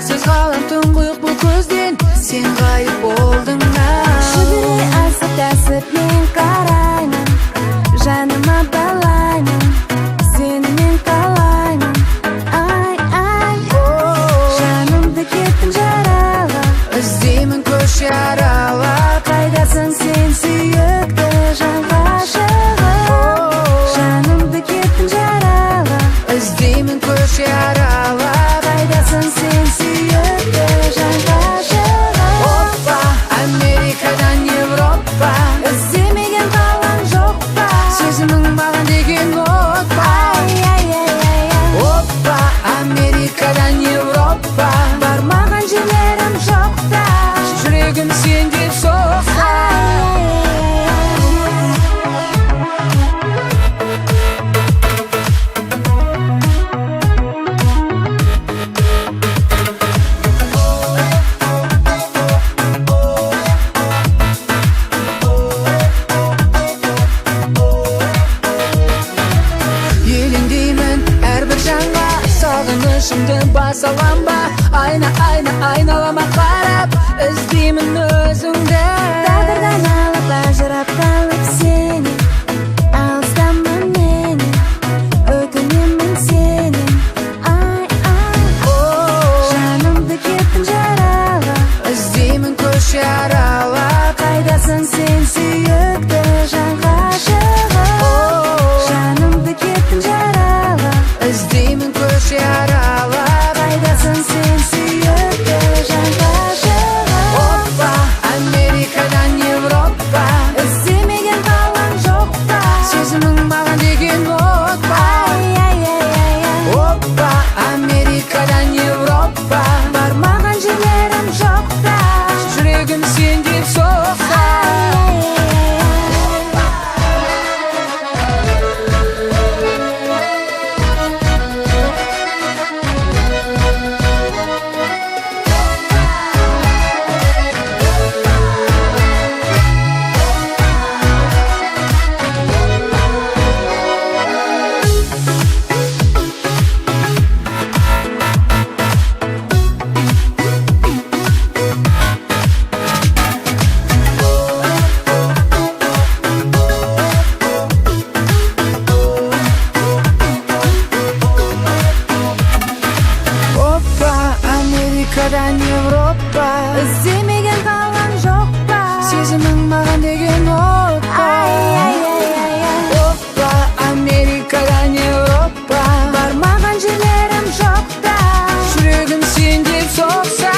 шексіз ғалам тұңғиық бұл көзден, сен ғайып болдың Жүгіре асып тәсіп мен қараймын, жаныма балаймын, сені мен қалаймын. Ай, ай, жанымды кеттің жаралап, іздеймін көше аралап. қайдасың сен сүйікті жан ғашығы. Жанымды кеттің жаралап, Іздеймін көше аралап. қайдасың сен сүйікті жан ғашығы. Оппа, Америкадан Европа, Іздемеген қалаң жоқ па? сезімің маған деген от па. Ай, ай, ай, ай, ай. Оппа, Америкадан Европа, Бармаған жерлерім жоқ та. жүрегім сен деп соқса. Елеңдеймін әрбір жанға, сағынышымды бас алам ба? Айналама қарап, іздеймін өзіңді. Тағдырдан алып ажырап қалып сені, алыстама менен, өтінемін сенен. Ай, ай, жанымды кеттің жаралап, Іздеймін көше аралап. қайдасың сен сүйікті жан ғашығы. Жанымды кеттің жаралап, Іздеймін көше аралап. қайдасың сен сүйікті жан ғашығы. Оппа, Америкадан Европа, Іздемеген қалаң жоқ па? сезімің маған деген от па. Ай, ай, ай, ай, ай. Оппа, Америкадан Европа, Бармаған жерлерім жоқ та. жүрегім сен деп соқса. Оппа, Америкадан Европа, Іздемеген қалаң жоқ па? сезімің маған деген от па. Ай, ай, ай, ай, ай. Оппа, Америкадан Европа, Бармаған жерлерім жоқ та. жүрегім сен деп соқса.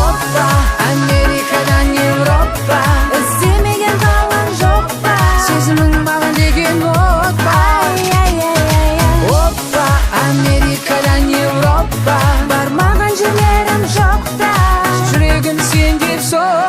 Оппа, Америкадан Европа, Іздемеген қалаң жоқ па? сезімің маған деген от па. Ай, ай, ай, ай, ай. Оппа, Америкадан Европа, Бармаған жерлерім жоқ та. жүрегім сен деп соқса.